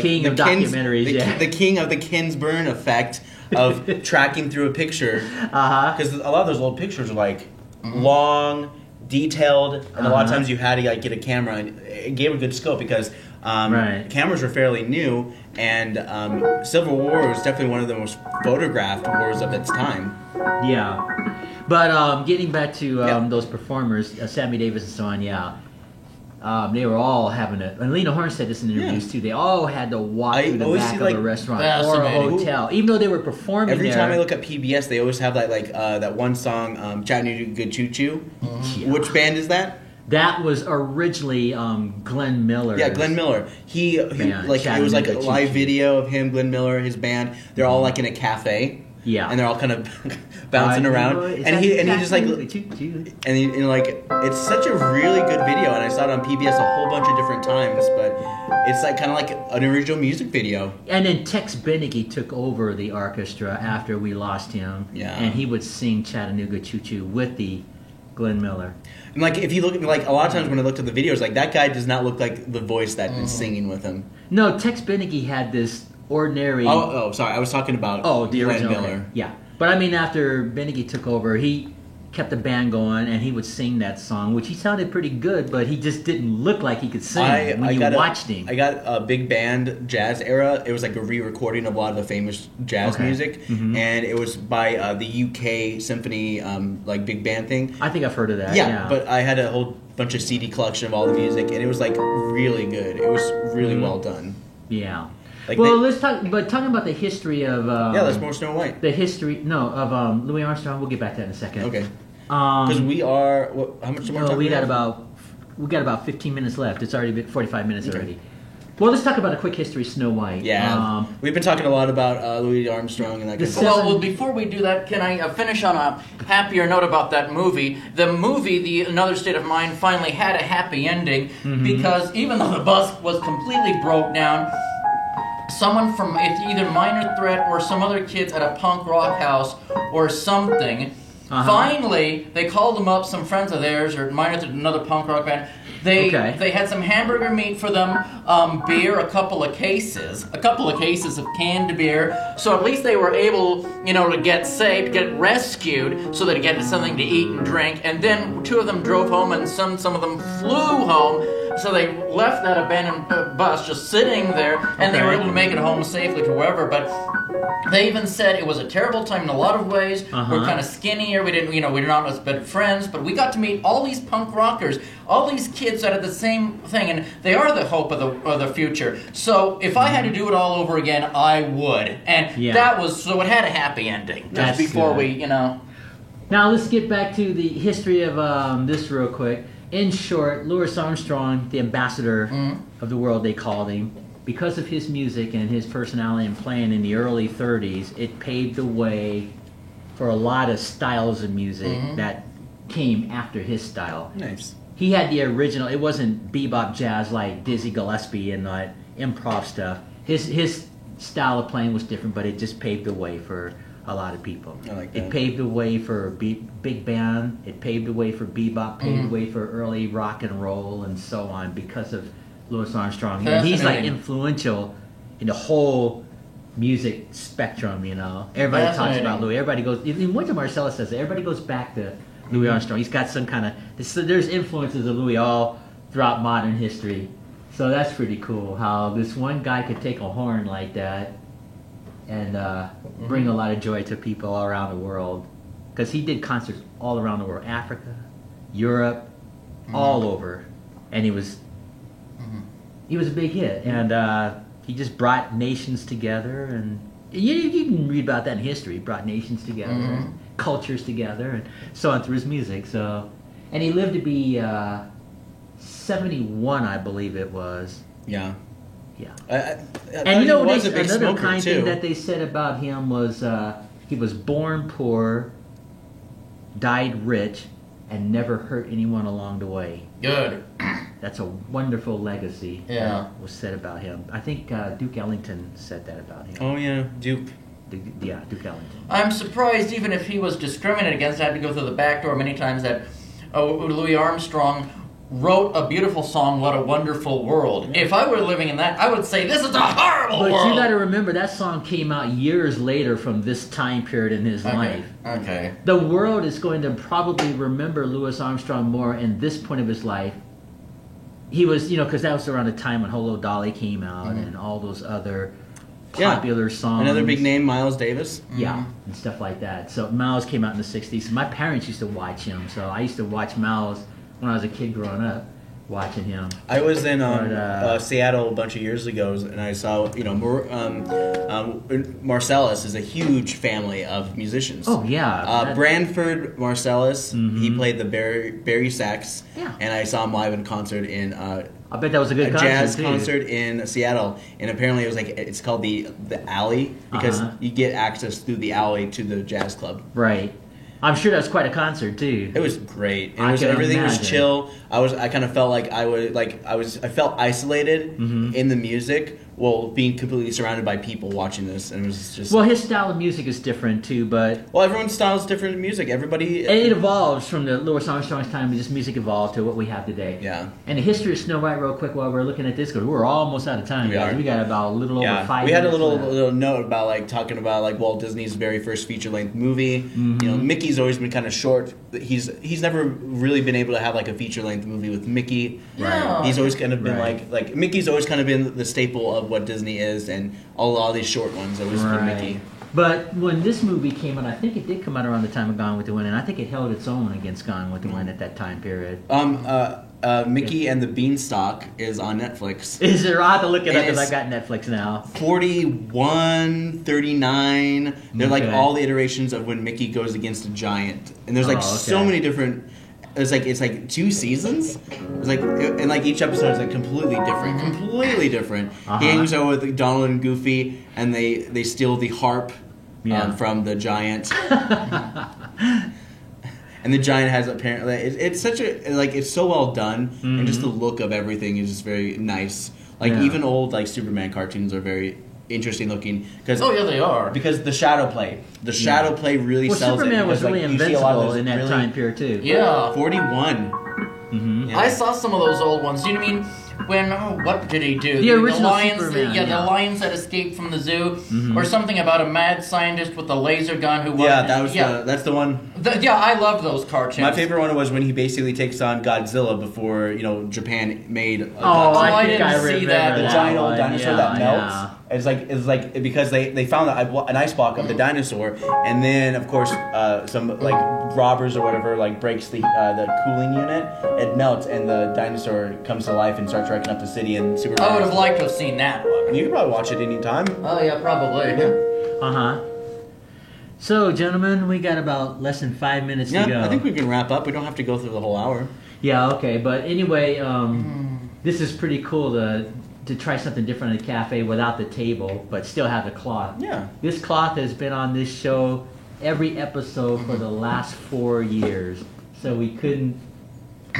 king of documentaries. The king of the Kinsburn effect of tracking through a picture. Because a lot of those old pictures are like long, detailed, and a lot of times you had to like get a camera, and it gave a good scope because cameras were fairly new, and Civil War was definitely one of the most photographed wars of its time. Yeah, but getting back to those performers, Sammy Davis and so on, they were all having and Lena Horne said this in interviews too, they all had to walk through the back of a restaurant or a hotel, even though they were performing Every there. time I look at PBS, they always have that one song, Chattanooga Choo Choo. Which band is that? That was originally Glenn Miller. Yeah, Glenn Miller. He like it was like a live video of him, Glenn Miller, his band. They're all like in a cafe. Yeah, and they're all kind of bouncing around, and he just like, and like it's such a really good video, and I saw it on PBS a whole bunch of different times, but it's like kind of like an original music video. And then Tex Beneke took over the orchestra after we lost him, and he would sing Chattanooga Choo Choo with the Glenn Miller. And like if you look at like a lot of times when I looked at the videos, like that guy does not look like the voice that is singing with him. No, Tex Beneke had this ordinary. Oh, sorry, I was talking about the original Glenn Miller. Okay. Yeah, but I mean after Beneke took over, he kept the band going, and he would sing that song, which he sounded pretty good, but he just didn't look like he could sing when you watched him. I got a big band jazz era. It was like a re-recording of a lot of the famous jazz music, and it was by the UK symphony like big band thing. I think I've heard of that. Yeah, but I had a whole bunch of CD collection of all the music, and it was like really good. It was really well done. Yeah. Like let's talk. But talking about the history of that's more Snow White. The history, of Louis Armstrong. We'll get back to that in a second. Okay. Because we are. How much more time? We got about 15 minutes left. It's already been 45 minutes already. Well, let's talk about a quick history of Snow White. Yeah, we've been talking a lot about Louis Armstrong and that kind of stuff. Well, before we do that, can I finish on a happier note about that movie? The movie, The Another State of Mind, finally had a happy ending because even though the bus was completely broke down, someone from either Minor Threat or some other kids at a punk rock house or something, finally, they called them up, some friends of theirs, or Minor Threat, another punk rock band. They had some hamburger meat for them, beer, a couple of cases of canned beer. So at least they were able, to get saved, get rescued, so they get something to eat and drink. And then two of them drove home, and some of them flew home. So they left that abandoned bus just sitting there, and they were able to make it home safely to wherever. But they even said it was a terrible time in a lot of ways. We're kind of skinnier. We didn't, we're not as good friends, but we got to meet all these punk rockers, all these kids that had the same thing, and they are the hope of the future. So if I had to do it all over again, I would. And that was so it had a happy ending. Just before we. Now let's get back to the history of this real quick. In short, Louis Armstrong, the ambassador of the world, they called him. Because of his music and his personality and playing in the early 30s, it paved the way for a lot of styles of music that came after his style. Nice. He had the original. It wasn't bebop jazz like Dizzy Gillespie and improv stuff. His style of playing was different, but it just paved the way for a lot of people. I like that. It paved the way for big band. It paved the way for bebop. Paved the way for early rock and roll and so on because of Louis Armstrong. And he's like influential in the whole music spectrum. Everybody talks about Louis. Everybody goes. Even Wynton Marsalis says it. Everybody goes back to Louis Armstrong. He's got some kind of. There's influences of Louis all throughout modern history. So that's pretty cool. How this one guy could take a horn like that and bring a lot of joy to people all around the world. Because he did concerts all around the world, Africa, Europe, all over, and he was a big hit, and he just brought nations together, and you can read about that in history. He brought nations together, and cultures together, and so on through his music. So, and he lived to be 71, I believe it was. Yeah. Yeah. And another kind thing that they said about him was he was born poor, died rich, and never hurt anyone along the way. Good. That's a wonderful legacy. Yeah. Was said about him. I think Duke Ellington said that about him. Oh yeah, Duke. Duke Ellington. I'm surprised, even if he was discriminated against, had to go through the back door many times, that Louis Armstrong wrote a beautiful song, What a Wonderful World. If I were living in that, I would say, this is a horrible world! But you gotta remember, that song came out years later from this time period in his life. Okay. The world is going to probably remember Louis Armstrong more in this point of his life. He was, because that was around the time when Hello Dolly came out and all those other popular songs. Another big name, Miles Davis. Yeah, and stuff like that. So Miles came out in the 60s. My parents used to watch him, so I used to watch Miles when I was a kid growing up, watching him. I was in Seattle a bunch of years ago, and I saw, Marcellus is a huge family of musicians. Oh, yeah. Branford Marcellus, he played the Barry sax, and I saw him live in concert in I bet that was a good concert, jazz too. concert in Seattle, and apparently it was it's called the Alley, because you get access through the alley to the jazz club. Right. I'm sure that was quite a concert too. It was great. And everything was chill. I kind of felt like I felt isolated in the music while being completely surrounded by people watching this, and it was just. Well, his style of music is different too, but. Well, everyone's style is different in music. Everybody. And it evolves from the Louis Armstrong's time. Just music evolved to what we have today. Yeah. And the history of Snow White, real quick, while we're looking at this, because we're almost out of time. We got about a little over 5 minutes. We had a little note about talking about Walt Disney's very first feature-length movie. Mickey's always been kind of short. He's never really been able to have a feature-length movie with Mickey. Right. He's always kind of been like Mickey's always kind of been the staple of what Disney is, and a lot of these short ones always been Mickey. But when this movie came out, I think it did come out around the time of Gone with the Wind, and I think it held its own against Gone with the Wind at that time period. Mickey and the Beanstalk is on Netflix. Is it? I'll have to look it up because I got Netflix now. 41, 39. They're all the iterations of when Mickey goes against a giant, and there's so many different. It's 2 seasons. It's and each episode is completely different. He hangs out with Donald and Goofy, and they steal the harp from the giant. And the giant has apparently it's such a it's so well done, and just the look of everything is just very nice. Even old Superman cartoons are very interesting looking because they are, because the shadow play really sells Superman it. was really invincible in that time period too. Yeah, 41. Yeah. I saw some of those old ones. You know what I mean? When what did he do? The original lions, Superman. the lions that escaped from the zoo, or something about a mad scientist with a laser gun who. That's the one. I loved those cartoons. My favorite one was when he basically takes on Godzilla before I Japan made. think I I see remember that. The giant old one. dinosaur that melts. It's like because they found an ice block of the dinosaur, and then of course some robbers or whatever breaks the cooling unit. It melts, and the dinosaur comes to life and starts wrecking up the city. And Superman. I would have liked to have seen that one. You could probably watch it anytime. Oh yeah, probably. Yeah. So, gentlemen, we got about less than 5 minutes to go. I think we can wrap up. We don't have to go through the whole hour. Yeah, okay. But anyway, this is pretty cool to try something different in a cafe without the table, but still have the cloth. Yeah. This cloth has been on this show every episode for the last 4 years, so we couldn't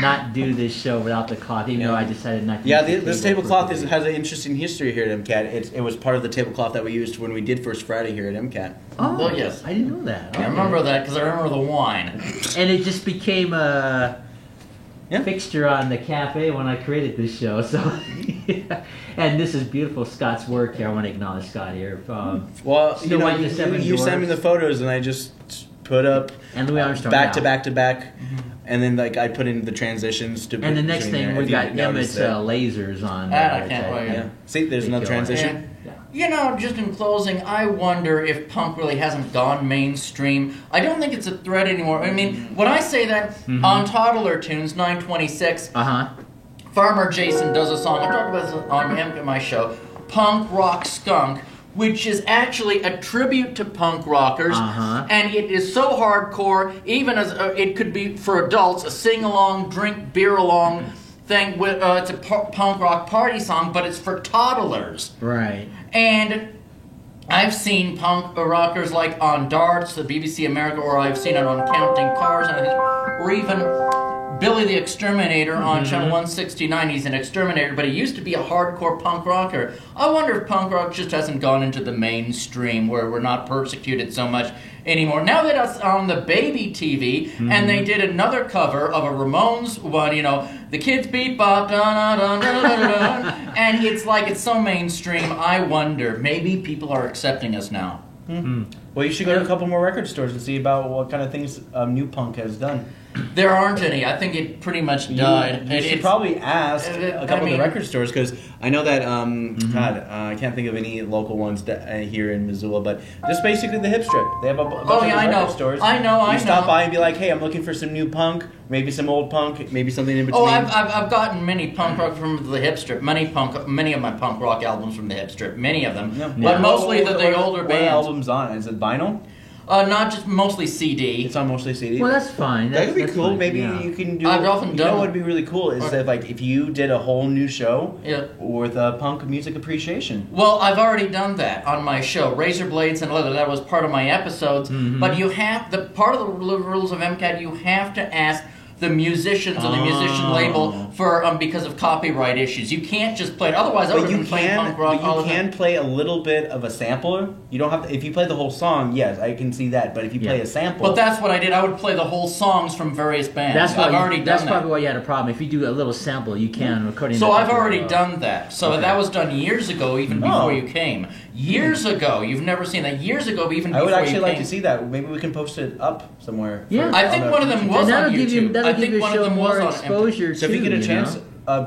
not do this show without the cloth, even though I decided not to. Yeah, this tablecloth has an interesting history here at MCAT. It was part of the tablecloth that we used when we did First Friday here at MCAT. Oh, Well, yes. I didn't know that. I remember that because I remember the wine. And it just became a fixture on the cafe when I created this show. So, and this is beautiful Scott's work here. I want to acknowledge Scott here. Well, Snow White and the Seven you sent me Dwarfs. the photos, and I just put up And Louis Armstrong back to back to back, and then I put in the transitions to. And the next between thing there, we if you got noticed Emmett's it. lasers on. I can't wait. Yeah. See, there's another transition. And, just in closing, I wonder if punk really hasn't gone mainstream. I don't think it's a threat anymore. I mean, when I say that, on Toddler Tunes 926, Farmer Jason does a song, I talked about this on my show, Punk Rock Skunk, which is actually a tribute to punk rockers, and it is so hardcore, even as it could be for adults, a sing-along, drink beer along thing. With it's a punk rock party song, but it's for toddlers. Right. And I've seen punk rockers on Darts, the BBC America, or I've seen it on Counting Cars, or even Billy the Exterminator on Channel 169. He's an exterminator, but he used to be a hardcore punk rocker. I wonder if punk rock just hasn't gone into the mainstream where we're not persecuted so much anymore. Now that it's on the baby TV, and they did another cover of a Ramones one, you know, the kids beat bop, dun, dun, dun, dun, dun, dun, and it's like it's so mainstream. I wonder, maybe people are accepting us now. Well, you should go to a couple more record stores and see about what kind of things new punk has done. There aren't any. I think it pretty much died. You should probably ask a couple of the record stores, because I know that, I can't think of any local ones here in Missoula, but just basically the Hip Strip. They have a bunch of record stores. I know. You stop by and be like, hey, I'm looking for some new punk, maybe some old punk, maybe something in between. Oh, I've gotten many punk rock from the Hip Strip. Many of my punk rock albums from the Hip Strip. Many of them. Yeah. But mostly the older bands. What albums on? Is it vinyl? Not just mostly CD. It's on mostly CD. Well, that's fine. That could be cool. Fine. Maybe you can do. I've often done. You know what would be really cool is that, like, if you did a whole new show with punk music appreciation. Well, I've already done that on my show, Razor Blades and Leather. That was part of my episodes. But you have part of the rules of MCAT. You have to ask the musicians and the musician label for because of copyright issues. You can't just play it. Otherwise, I would have been playing punk rock all the time. You can play a little bit of a sampler. You don't have to. If you play the whole song, yes, I can see that. But if you play a sample, but that's what I did. I would play the whole songs from various bands. That's probably why you had a problem. If you do a little sample, you can according. So I've already done that. So that was done years ago, even before you came. Years ago, you've never seen that. Years ago, even before you came. I would actually like to see that. Maybe we can post it up somewhere. Yeah, I think one of them was on YouTube. I think one of them was on exposure. So if you get a chance,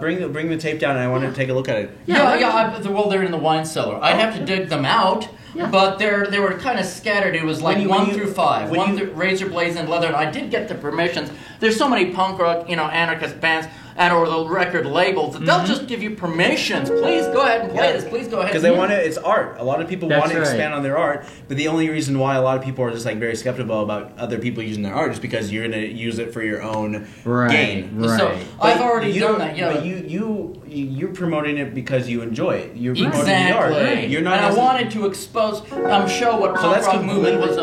bring the tape down, and I want to take a look at it. Well, they're in the wine cellar. I'd have to dig them out. Yeah. But they were kind of scattered. It was like 1 through 5. Razor Blades and Leather. And I did get the permissions. There's so many punk rock, anarchist bands or the record labels that they'll just give you permissions. Please go ahead and play this. Please go ahead. Because they want to. It's art. A lot of people want to expand on their art. But the only reason why a lot of people are just like very skeptical about other people using their art is because you're going to use it for your own gain. Right. So I've already done that. But you're promoting it because you enjoy it. You're promoting the art. Right. You're not. And I wanted to expose, show what punk rock movement was.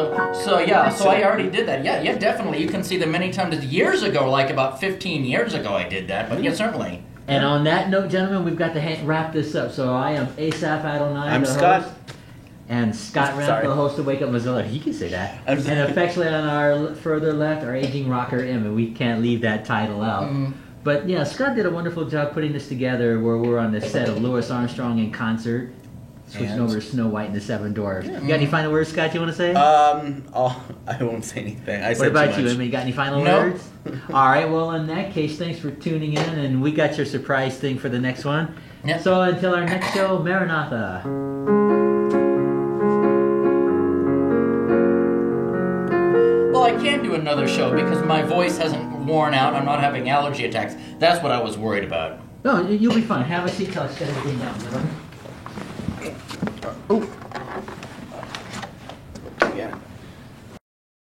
So I already did that. Yeah, definitely. You can see them many times. Years ago, like about 15 years ago, I did that. But certainly. And on that note, gentlemen, we've got to wrap this up. So I am Asaph Adonai. I'm Scott. Host, and Scott Ramp, the host of Wake Up Missoula. He can say that. And affectionately on our further left, our aging rocker Emma. We can't leave that title out. But yeah, Scott did a wonderful job putting this together where we're on the set of Louis Armstrong in concert. Switching over to Snow White and the Seven Dwarfs. You got any final words, Scott, you want to say? I won't say anything. What about you, Emma? You got any final words? All right, well, in that case, thanks for tuning in, and we got your surprise thing for the next one. Yep. So until our next show, Maranatha. Well, I can't do another show because my voice hasn't worn out. I'm not having allergy attacks. That's what I was worried about. No, you'll be fine. Have a seat till I shut everything down. Oh.